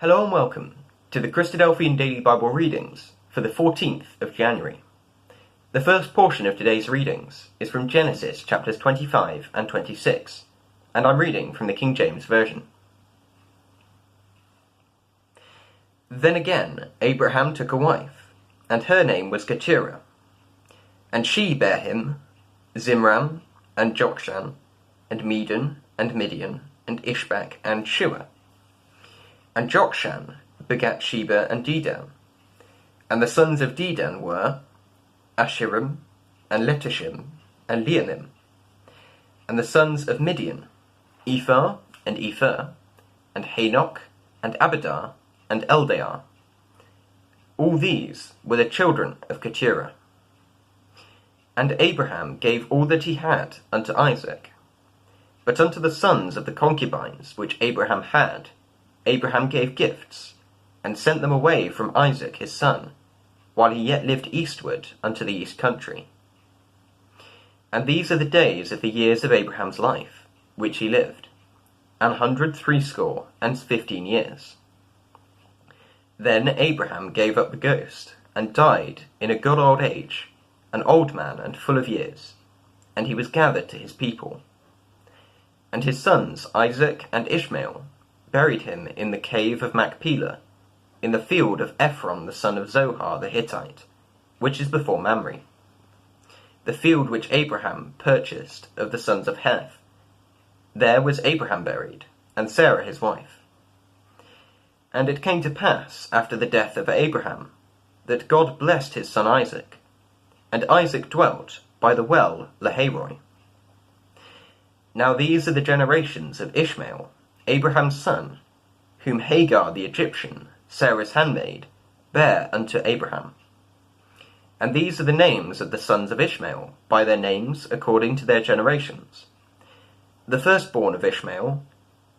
Hello and welcome to the Christadelphian Daily Bible Readings for the 14th of January. The first portion of today's readings is from Genesis chapters 25 and 26, and I'm reading from the King James Version. Then again Abraham took a wife, and her name was Keturah. And she bare him Zimran, and Jokshan, and Medan, and Midian, and Ishbak, and Shua. And Jokshan begat Sheba and Dedan. And the sons of Dedan were Ashiram, and Letishim, and Leanim. And the sons of Midian, Ephah, and Epher, and Hanok, and Abidar, and Eldaah. All these were the children of Keturah. And Abraham gave all that he had unto Isaac. But unto the sons of the concubines which Abraham had, Abraham gave gifts, and sent them away from Isaac his son, while he yet lived eastward unto the east country. And these are the days of the years of Abraham's life, which he lived, 160 years. Then Abraham gave up the ghost, and died in a good old age, an old man and full of years, and he was gathered to his people. And his sons Isaac and Ishmael buried him in the cave of Machpelah, in the field of Ephron the son of Zohar the Hittite, which is before Mamre, the field which Abraham purchased of the sons of Heth. There was Abraham buried, and Sarah his wife. And it came to pass, after the death of Abraham, that God blessed his son Isaac, and Isaac dwelt by the well Lahairoi. Now these are the generations of Ishmael, Abraham's son, whom Hagar the Egyptian, Sarah's handmaid, bare unto Abraham. And these are the names of the sons of Ishmael, by their names according to their generations. The firstborn of Ishmael,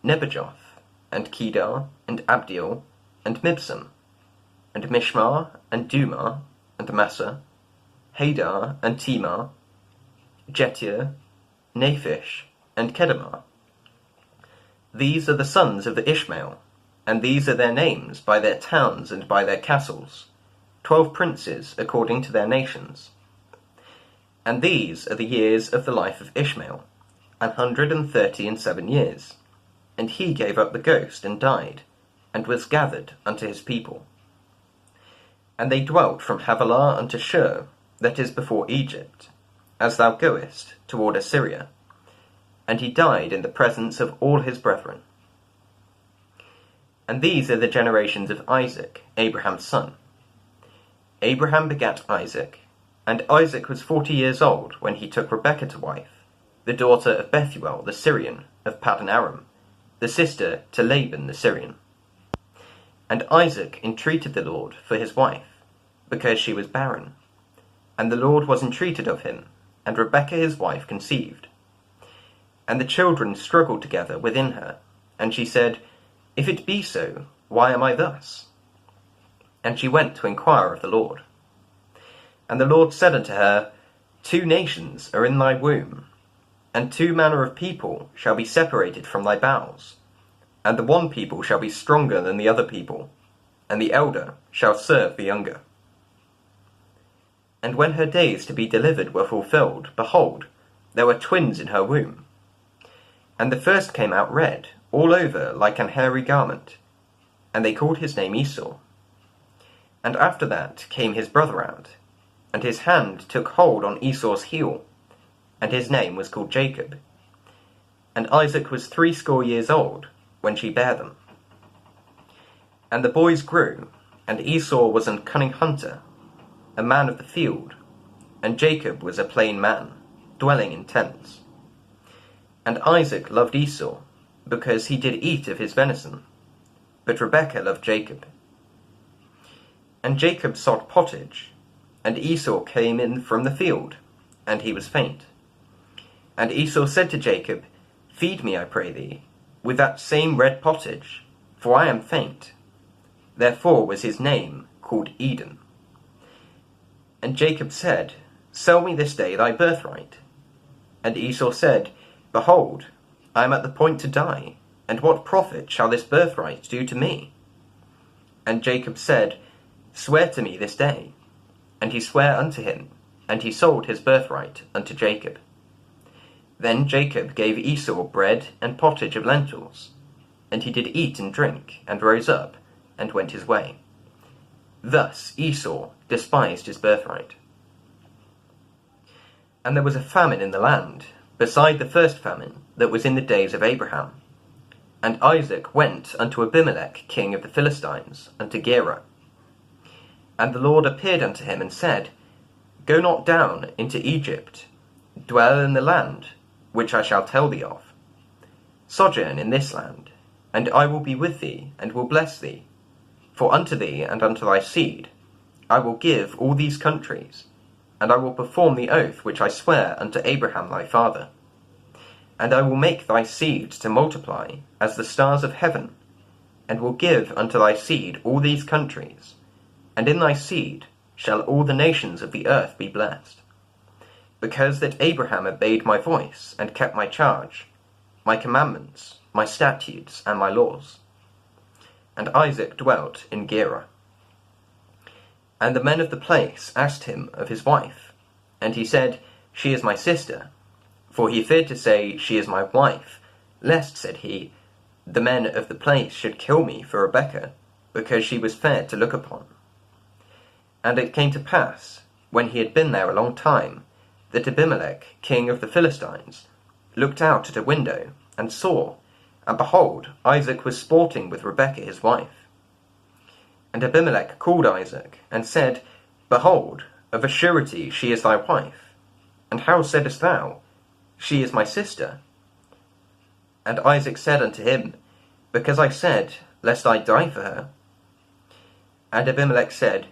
Nebajoth, and Kedar, and Abdiel, and Mibsam, and Mishmar, and Dumah, and Massa, Hadar, and Timar, Jetir, Naphish, and Kedemah. These are the sons of the Ishmael, and these are their names by their towns and by their castles, 12 princes according to their nations. And these are the years of the life of Ishmael, 137 years. And he gave up the ghost and died, and was gathered unto his people. And they dwelt from Havilah unto Shur, that is before Egypt, as thou goest toward Assyria. And he died in the presence of all his brethren. And these are the generations of Isaac, Abraham's son. Abraham begat Isaac, and Isaac was 40 years old when he took Rebekah to wife, the daughter of Bethuel the Syrian of Paddan Aram, the sister to Laban the Syrian. And Isaac entreated the Lord for his wife, because she was barren. And the Lord was entreated of him, and Rebekah his wife conceived. And the children struggled together within her, and she said, If it be so, why am I thus? And she went to inquire of the Lord. And the Lord said unto her, 2 nations are in thy womb, and 2 manner of people shall be separated from thy bowels, and the one people shall be stronger than the other people, and the elder shall serve the younger. And when her days to be delivered were fulfilled, behold, there were twins in her womb. And the first came out red, all over like an hairy garment, and they called his name Esau. And after that came his brother out, and his hand took hold on Esau's heel, and his name was called Jacob. And Isaac was 80 years old when she bare them. And the boys grew, and Esau was a cunning hunter, a man of the field, and Jacob was a plain man, dwelling in tents. And Isaac loved Esau, because he did eat of his venison, but Rebekah loved Jacob. And Jacob sought pottage, and Esau came in from the field, and he was faint. And Esau said to Jacob, Feed me, I pray thee, with that same red pottage, for I am faint. Therefore was his name called Edom. And Jacob said, Sell me this day thy birthright. And Esau said, Behold, I am at the point to die, and what profit shall this birthright do to me? And Jacob said, Swear to me this day. And he sware unto him, and he sold his birthright unto Jacob. Then Jacob gave Esau bread and pottage of lentils, and he did eat and drink, and rose up, and went his way. Thus Esau despised his birthright. And there was a famine in the land, beside the first famine that was in the days of Abraham. And Isaac went unto Abimelech king of the Philistines, unto Gerar. And the Lord appeared unto him, and said, Go not down into Egypt, dwell in the land which I shall tell thee of. Sojourn in this land, and I will be with thee, and will bless thee. For unto thee and unto thy seed I will give all these countries, and I will perform the oath which I sware unto Abraham thy father. And I will make thy seed to multiply as the stars of heaven, and will give unto thy seed all these countries, and in thy seed shall all the nations of the earth be blessed. Because that Abraham obeyed my voice, and kept my charge, my commandments, my statutes, and my laws. And Isaac dwelt in Gerar. And the men of the place asked him of his wife, and he said, She is my sister. For he feared to say, She is my wife, lest, said he, the men of the place should kill me for Rebekah, because she was fair to look upon. And it came to pass, when he had been there a long time, that Abimelech, king of the Philistines, looked out at a window, and saw, and behold, Isaac was sporting with Rebekah his wife. And Abimelech called Isaac, and said, Behold, of a surety she is thy wife. And how saidest thou, She is my sister? And Isaac said unto him, Because I said, Lest I die for her. And Abimelech said,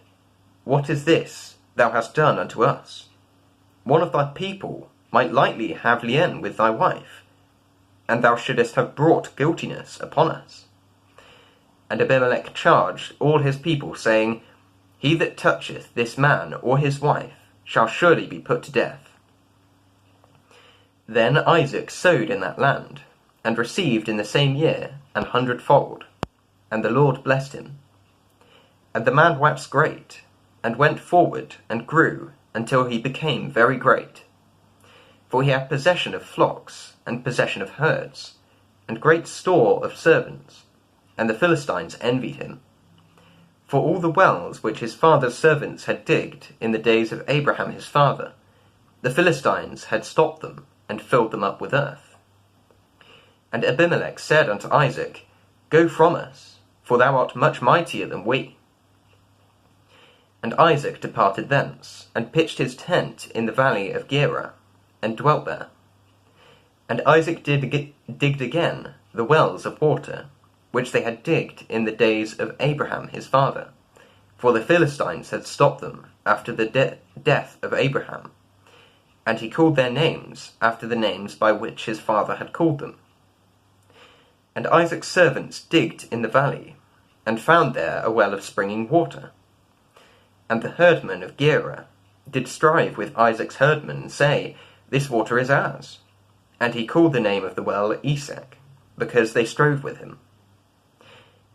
What is this thou hast done unto us? One of thy people might lightly have lien with thy wife, and thou shouldest have brought guiltiness upon us. And Abimelech charged all his people, saying, He that toucheth this man or his wife shall surely be put to death. Then Isaac sowed in that land, and received in the same year 100-fold, and the Lord blessed him. And the man waxed great, and went forward, and grew, until he became very great. For he had possession of flocks, and possession of herds, and great store of servants, and the Philistines envied him. For all the wells which his father's servants had digged in the days of Abraham his father, the Philistines had stopped them, and filled them up with earth. And Abimelech said unto Isaac, Go from us, for thou art much mightier than we. And Isaac departed thence, and pitched his tent in the valley of Gerar, and dwelt there. And Isaac digged again the wells of water, which they had digged in the days of Abraham his father, for the Philistines had stopped them after the death of Abraham. And he called their names after the names by which his father had called them. And Isaac's servants digged in the valley, and found there a well of springing water. And the herdmen of Gerar did strive with Isaac's herdmen, and say, This water is ours. And he called the name of the well Esek, because they strove with him.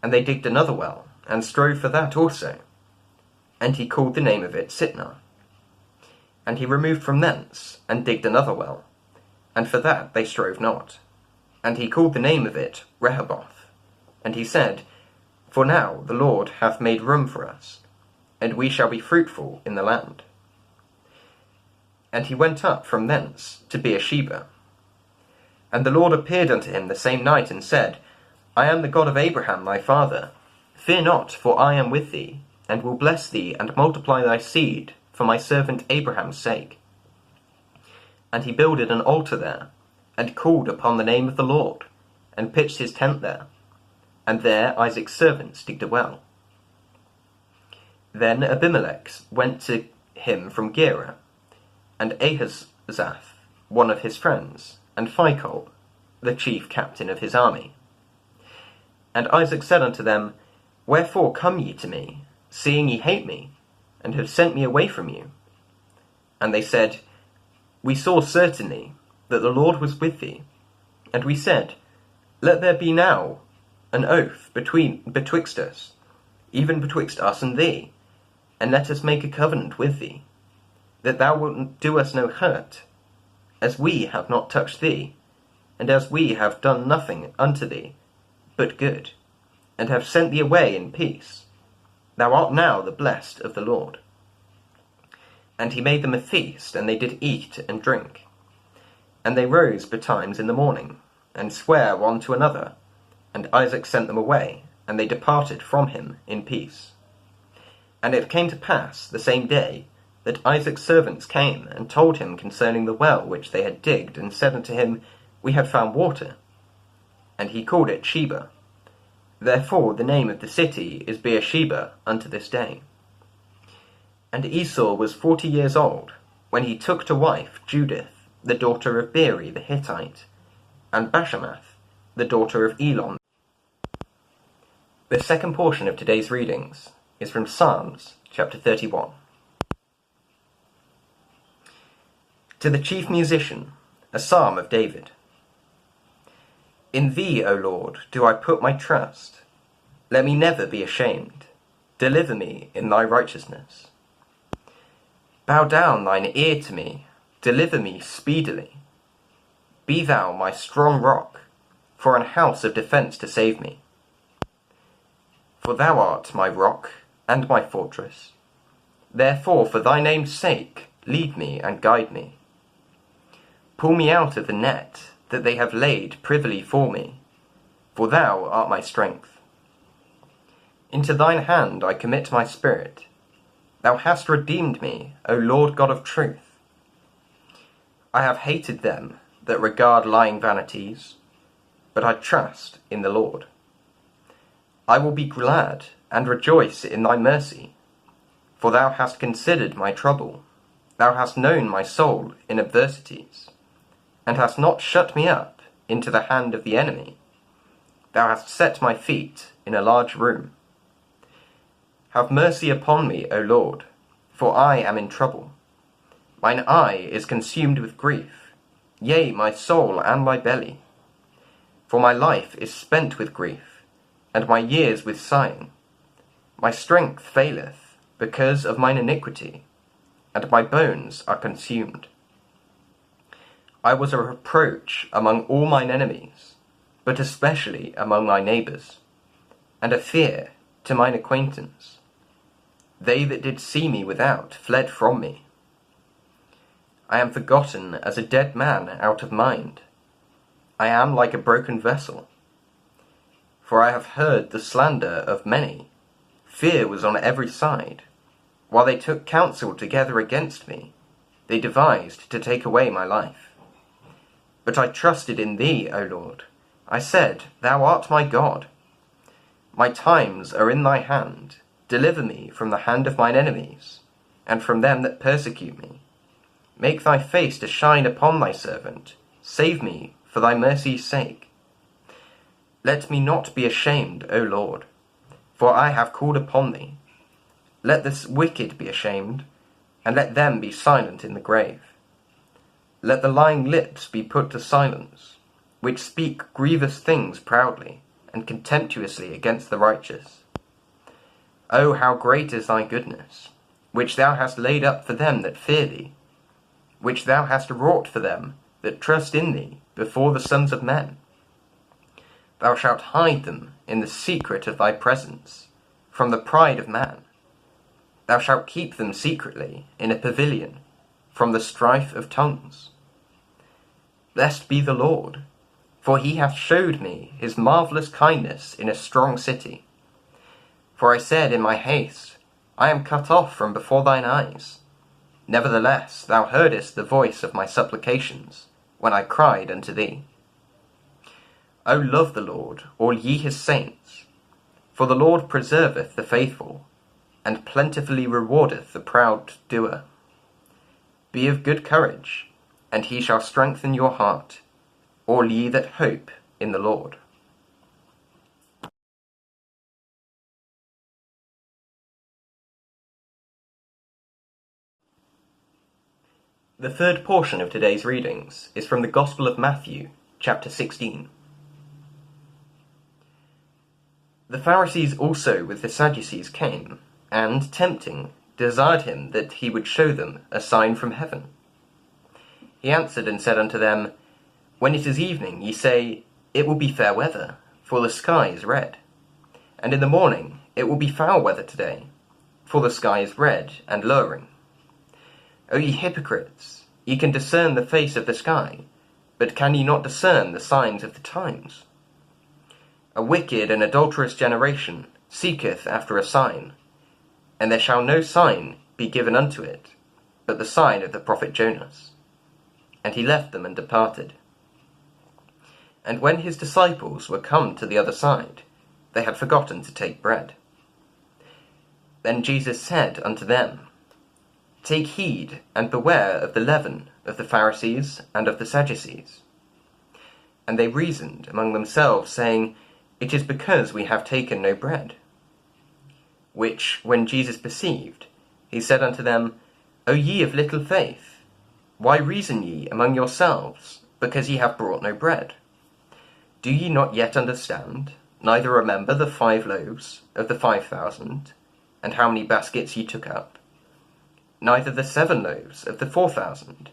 And they digged another well, and strove for that also. And he called the name of it Sitnah. And he removed from thence, and digged another well, and for that they strove not. And he called the name of it Rehoboth. And he said, For now the Lord hath made room for us, and we shall be fruitful in the land. And he went up from thence to Beersheba. And the Lord appeared unto him the same night, and said, I am the God of Abraham thy father. Fear not, for I am with thee, and will bless thee, and multiply thy seed, for my servant Abraham's sake. And he builded an altar there, and called upon the name of the Lord, and pitched his tent there. And there Isaac's servants digged a well. Then Abimelech went to him from Gerar, and Ahazaph, one of his friends, and Phicol, the chief captain of his army. And Isaac said unto them, Wherefore come ye to me, seeing ye hate me, and have sent me away from you? And they said, We saw certainly that the Lord was with thee. And we said, Let there be now an oath betwixt us, even betwixt us and thee, and let us make a covenant with thee, that thou wilt do us no hurt, as we have not touched thee, and as we have done nothing unto thee, but good, and have sent thee away in peace. Thou art now the blessed of the Lord. And he made them a feast, and they did eat and drink. And they rose betimes in the morning, and sware one to another. And Isaac sent them away, and they departed from him in peace. And it came to pass the same day, that Isaac's servants came, and told him concerning the well which they had digged, and said unto him, We have found water. And he called it Sheba. Therefore the name of the city is Beersheba unto this day. And Esau was 40 years old, when he took to wife Judith, the daughter of Beeri the Hittite, and Bashemath, the daughter of Elon. The second portion of today's readings is from Psalms chapter 31. To the chief musician, a psalm of David. In thee, O Lord, do I put my trust. Let me never be ashamed. Deliver me in thy righteousness. Bow down thine ear to me. Deliver me speedily. Be thou my strong rock, for an house of defence to save me. For thou art my rock and my fortress. Therefore, for thy name's sake, lead me and guide me. Pull me out of the net that they have laid privily for me, for thou art my strength. Into thine hand I commit my spirit. Thou hast redeemed me, O Lord God of truth. I have hated them that regard lying vanities, but I trust in the Lord. I will be glad and rejoice in thy mercy, for thou hast considered my trouble. Thou hast known my soul in adversities, and hast not shut me up into the hand of the enemy. Thou hast set my feet in a large room. Have mercy upon me, O Lord, for I am in trouble. Mine eye is consumed with grief, yea, my soul and my belly. For my life is spent with grief, and my years with sighing. My strength faileth because of mine iniquity, and my bones are consumed. I was a reproach among all mine enemies, but especially among my neighbours, and a fear to mine acquaintance. They that did see me without fled from me. I am forgotten as a dead man out of mind. I am like a broken vessel. For I have heard the slander of many. Fear was on every side. While they took counsel together against me, they devised to take away my life. But I trusted in thee, O Lord. I said, Thou art my God. My times are in thy hand. Deliver me from the hand of mine enemies, and from them that persecute me. Make thy face to shine upon thy servant. Save me for thy mercy's sake. Let me not be ashamed, O Lord, for I have called upon thee. Let the wicked be ashamed, and let them be silent in the grave. Let the lying lips be put to silence, which speak grievous things proudly and contemptuously against the righteous. O how great is thy goodness, which thou hast laid up for them that fear thee, which thou hast wrought for them that trust in thee before the sons of men. Thou shalt hide them in the secret of thy presence, from the pride of man. Thou shalt keep them secretly in a pavilion, from the strife of tongues. Blessed be the Lord, for he hath showed me his marvellous kindness in a strong city. For I said in my haste, I am cut off from before thine eyes. Nevertheless, thou heardest the voice of my supplications, when I cried unto thee. O love the Lord, all ye his saints, for the Lord preserveth the faithful, and plentifully rewardeth the proud doer. Be of good courage, and he shall strengthen your heart, all ye that hope in the Lord. The third portion of today's readings is from the Gospel of Matthew, chapter 16. The Pharisees also with the Sadducees came, and, tempting, desired him that he would show them a sign from heaven. He answered and said unto them, When it is evening, ye say, It will be fair weather, for the sky is red. And in the morning, it will be foul weather today, for the sky is red and lowering. O ye hypocrites, ye can discern the face of the sky, but can ye not discern the signs of the times? A wicked and adulterous generation seeketh after a sign, and there shall no sign be given unto it, but the sign of the prophet Jonas. And he left them and departed. And when his disciples were come to the other side, they had forgotten to take bread. Then Jesus said unto them, Take heed and beware of the leaven of the Pharisees and of the Sadducees. And they reasoned among themselves, saying, It is because we have taken no bread. Which, when Jesus perceived, he said unto them, O ye of little faith, why reason ye among yourselves, because ye have brought no bread? Do ye not yet understand, neither remember the 5 loaves of the 5,000, and how many baskets ye took up? Neither the 7 loaves of the 4,000,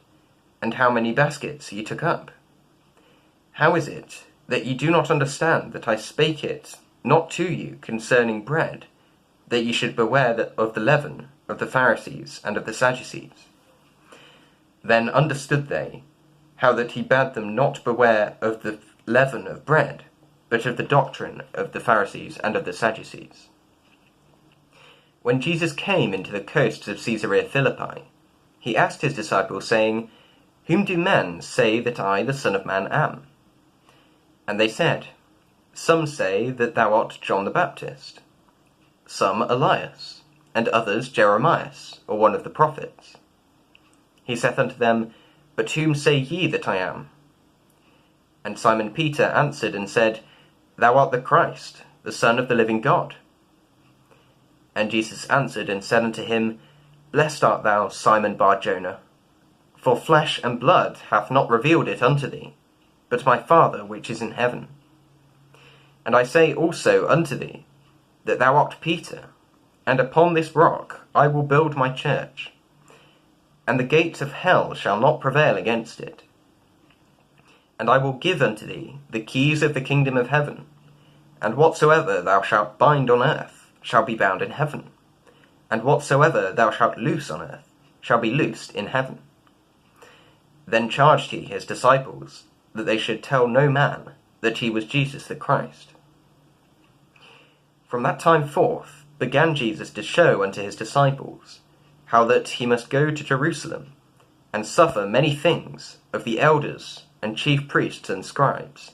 and how many baskets ye took up? How is it that ye do not understand that I spake it not to you concerning bread, that ye should beware of the leaven of the Pharisees and of the Sadducees? Then understood they how that he bade them not beware of the leaven of bread, but of the doctrine of the Pharisees and of the Sadducees. When Jesus came into the coasts of Caesarea Philippi, he asked his disciples, saying, Whom do men say that I, the Son of Man, am? And they said, Some say that thou art John the Baptist, some Elias, and others Jeremias, or one of the prophets. He saith unto them, But whom say ye that I am? And Simon Peter answered and said, Thou art the Christ, the Son of the living God. And Jesus answered and said unto him, Blessed art thou, Simon Bar-Jonah, for flesh and blood hath not revealed it unto thee, but my Father which is in heaven. And I say also unto thee, that thou art Peter, and upon this rock I will build my church, and the gates of hell shall not prevail against it. And I will give unto thee the keys of the kingdom of heaven, and whatsoever thou shalt bind on earth shall be bound in heaven, and whatsoever thou shalt loose on earth shall be loosed in heaven. Then charged he his disciples that they should tell no man that he was Jesus the Christ. From that time forth began Jesus to show unto his disciples how that he must go to Jerusalem, and suffer many things of the elders and chief priests and scribes,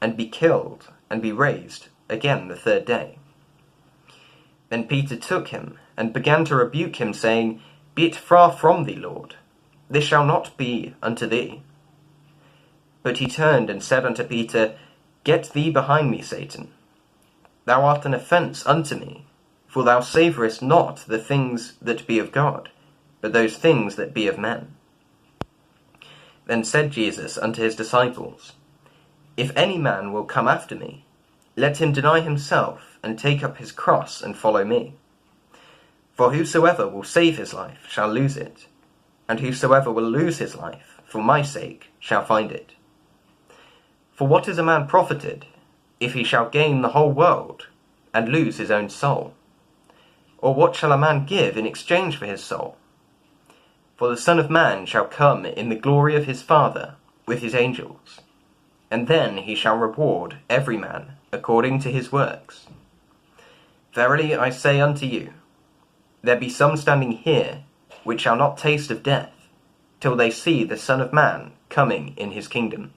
and be killed, and be raised again the 3rd day. Then Peter took him, and began to rebuke him, saying, Be it far from thee, Lord, this shall not be unto thee. But he turned and said unto Peter, Get thee behind me, Satan. Thou art an offence unto me, for thou savourest not the things that be of God, but those things that be of men. Then said Jesus unto his disciples, If any man will come after me, let him deny himself, and take up his cross, and follow me. For whosoever will save his life shall lose it, and whosoever will lose his life for my sake shall find it. For what is a man profited, if he shall gain the whole world, and lose his own soul? Or what shall a man give in exchange for his soul? For the Son of Man shall come in the glory of his Father with his angels, and then he shall reward every man according to his works. Verily I say unto you, there be some standing here which shall not taste of death, till they see the Son of Man coming in his kingdom.